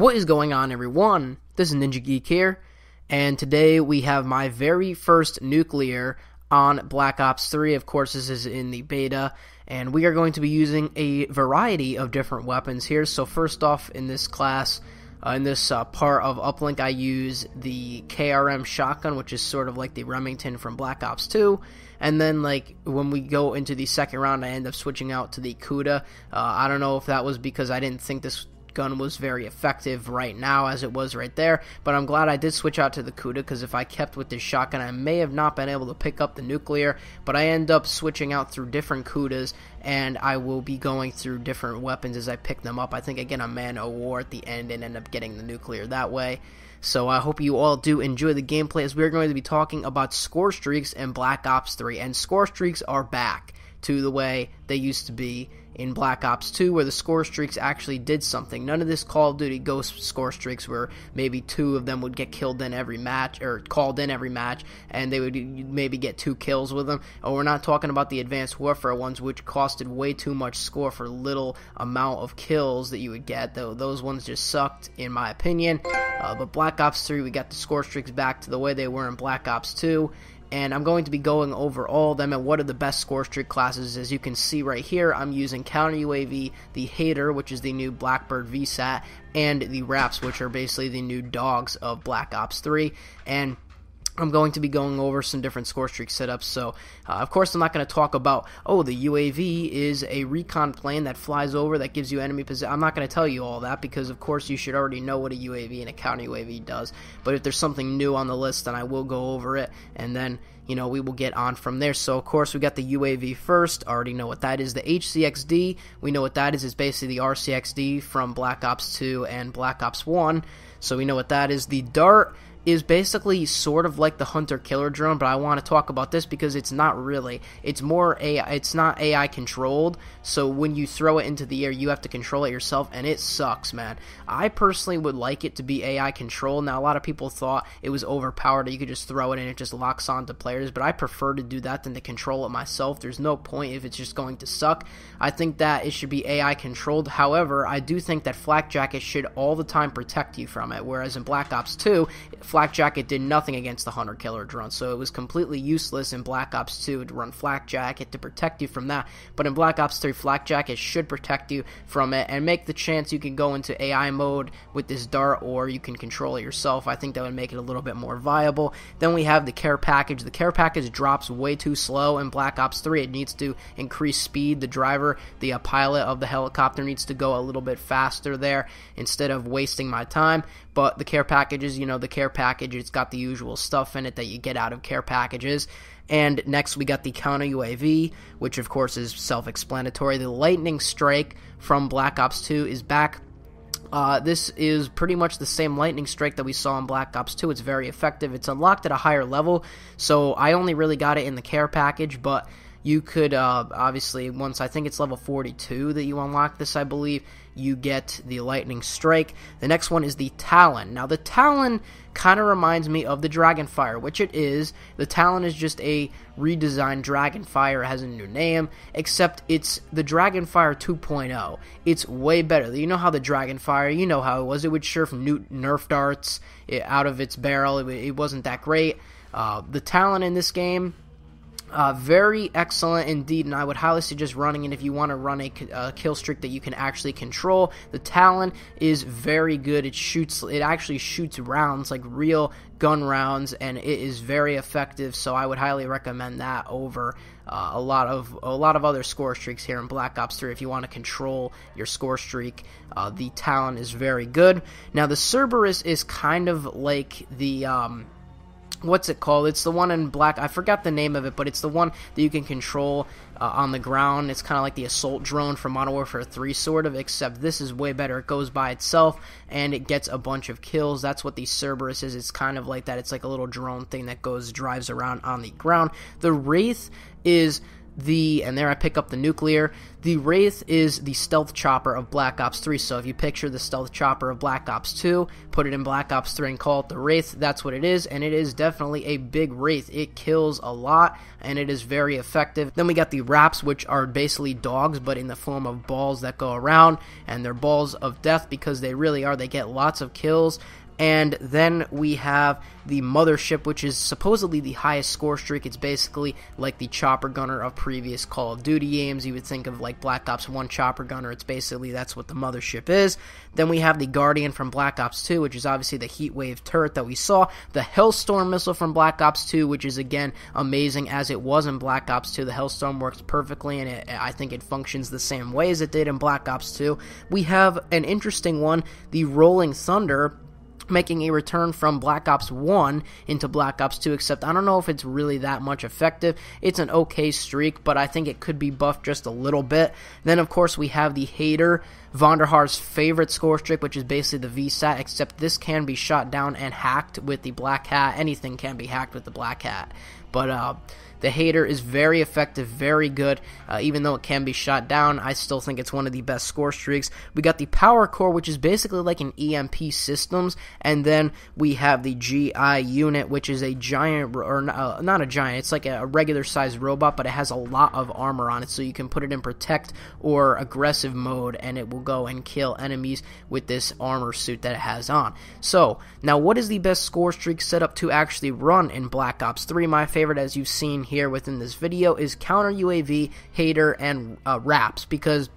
What is going on, everyone? This is Ninja Geek here, and today we have my very first nuclear on Black Ops 3. Of course, this is in the beta, and we are going to be using a variety of different weapons here. So first off, in this class, in this part of Uplink, I use the KRM shotgun, which is sort of like the Remington from Black Ops 2. And then, like, when we go into the second round, I end up switching out to the Kuda. I don't know if that was because I didn't think this gun was very effective right now as it was right there, but I'm glad I did switch out to the Kuda, because if I kept with this shotgun, I may have not been able to pick up the nuclear. But I end up switching out through different Kudas, and I will be going through different weapons as I pick them up. I think I get a Man O' War at the end and end up getting the nuclear that way. So I hope you all do enjoy the gameplay, as we're going to be talking about score streaks in Black Ops 3. And score streaks are back to the way they used to be in Black Ops 2, where the score streaks actually did something. None of this Call of Duty Ghost score streaks where maybe two of them would get killed in every match, or called in every match, and they would maybe get 2 kills with them. Or we're not talking about the Advanced Warfare ones, which costed way too much score for little amount of kills that you would get. Though those ones just sucked, in my opinion. But Black Ops 3, we got the score streaks back to the way they were in Black Ops 2. And I'm going to be going over all of them and what are the best score streak classes. As you can see right here, I'm using Counter UAV, the Hater, which is the new Blackbird VSAT, and the Raps, which are basically the new dogs of Black Ops 3. And I'm going to be going over some different score streak setups. So, of course, I'm not going to talk about, oh, the UAV is a recon plane that flies over that gives you enemy position. I'm not going to tell you all that, because, of course, you should already know what a UAV and a counter UAV does. But if there's something new on the list, then I will go over it, and then, you know, we will get on from there. So, of course, we got the UAV first. Already know what that is. The HCXD, we know what that is. It's basically the RCXD from Black Ops 2 and Black Ops 1. So we know what that is. The Dart is basically sort of like the hunter-killer drone, but I want to talk about this because it's not really. It's more AI. It's not AI controlled, so when you throw it into the air, you have to control it yourself, and it sucks, man. I personally would like it to be AI controlled. Now, a lot of people thought it was overpowered, that you could just throw it and it just locks onto players, but I prefer to do that than to control it myself. There's no point if it's just going to suck. I think that it should be AI controlled. However, I do think that Flak Jacket should all the time protect you from it, whereas in Black Ops 2, Flak Jacket did nothing against the hunter-killer drone, so it was completely useless in Black Ops 2 to run Flak Jacket to protect you from that. But in Black Ops 3, Flak Jacket should protect you from it and make the chance you can go into AI mode with this Dart, or you can control it yourself. I think that would make it a little bit more viable. Then we have the care package. The care package drops way too slow in Black Ops 3. It needs to increase speed. The driver, the pilot of the helicopter, needs to go a little bit faster there instead of wasting my time. But the care packages, you know, the care package, it's got the usual stuff in it that you get out of care packages. And next we got the Counter UAV, which of course is self-explanatory. The Lightning Strike from Black Ops 2 is back. This is pretty much the same Lightning Strike that we saw in Black Ops 2. It's very effective. It's unlocked at a higher level, so I only really got it in the care package, but you could, obviously, once I think it's level 42 that you unlock this, I believe, you get the Lightning Strike. The next one is the Talon. Now, the Talon kind of reminds me of the Dragonfire, which it is. The Talon is just a redesigned Dragonfire. It has a new name, except it's the Dragonfire 2.0. It's way better. You know how the Dragonfire, you know how it was. It would shoot Nerf darts out of its barrel. It wasn't that great. The Talon in this game, very excellent indeed, and I would highly suggest running it if you want to run a kill streak that you can actually control. The Talon is very good. It actually shoots rounds, like real gun rounds, and it is very effective, so I would highly recommend that over a lot of other score streaks here in Black Ops 3. If you want to control your score streak, the Talon is very good. Now, the Cerberus is kind of like the what's it called? It's the one in Black... I forgot the name of it, but it's the one that you can control on the ground. It's kind of like the assault drone from Modern Warfare 3, sort of, except this is way better. It goes by itself, and it gets a bunch of kills. That's what the Cerberus is. It's kind of like that. It's like a little drone thing that drives around on the ground. The Wraith is and there I pick up the nuclear. The Wraith is the stealth chopper of Black Ops 3, so if you picture the stealth chopper of Black Ops 2, put it in Black Ops 3 and call it the Wraith, that's what it is, and it is definitely a big Wraith. It kills a lot, and it is very effective. Then we got the Wraps, which are basically dogs, but in the form of balls that go around, and they're balls of death because they really are. They get lots of kills. And then we have the Mothership, which is supposedly the highest score streak. It's basically like the chopper gunner of previous Call of Duty games. You would think of like Black Ops 1 chopper gunner. It's basically, that's what the Mothership is. Then we have the Guardian from Black Ops 2, which is obviously the heat wave turret that we saw. The Hellstorm missile from Black Ops 2, which is again amazing as it was in Black Ops 2. The Hellstorm works perfectly, and I think it functions the same way as it did in Black Ops 2. We have an interesting one, the Rolling Thunder, making a return from Black Ops 1 into Black Ops 2, except I don't know if it's really that much effective. It's an okay streak, but I think it could be buffed just a little bit. Then, of course, we have the Hater, Vonderhaar's favorite score streak, which is basically the VSAT, except this can be shot down and hacked with the Black Hat. Anything can be hacked with the Black Hat. But the Hater is very effective, very good. Even though it can be shot down, I still think it's one of the best score streaks. We got the Power Core, which is basically like an EMP systems, and then we have the GI unit, which is a giant, or not a giant, it's like a regular sized robot, but it has a lot of armor on it, so you can put it in protect or aggressive mode, and it will go and kill enemies with this armor suit that it has on. So, now what is the best score streak setup to actually run in Black Ops 3? My favorite, as you've seen here within this video, is counter UAV, Hater, and Wraps, because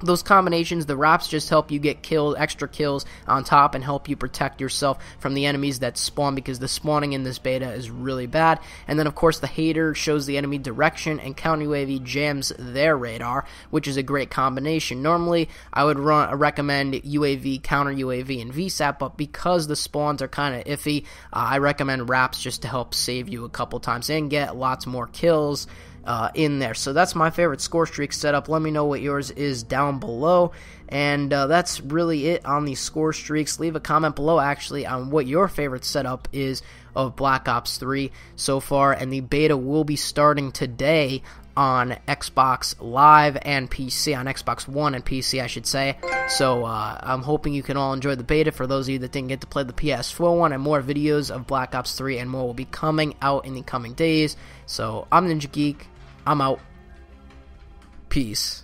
those combinations, the Wraps just help you get killed, extra kills on top, and help you protect yourself from the enemies that spawn, because the spawning in this beta is really bad. And then of course the Hater shows the enemy direction, and counter UAV jams their radar, which is a great combination. Normally I would recommend UAV, counter UAV, and VSAT, but because the spawns are kind of iffy, I recommend Wraps just to help save you a couple times and get lots more kills in there. So that's my favorite score streak setup. Let me know what yours is down below, and that's really it on the score streaks. Leave a comment below actually on what your favorite setup is of Black Ops 3 so far, and the beta will be starting today on Xbox Live and PC, on Xbox One and PC I should say. So I'm hoping you can all enjoy the beta. For those of you that didn't get to play the PS4 one, and more videos of Black Ops 3 and more will be coming out in the coming days. So I'm Ninja Geek, I'm out. Peace.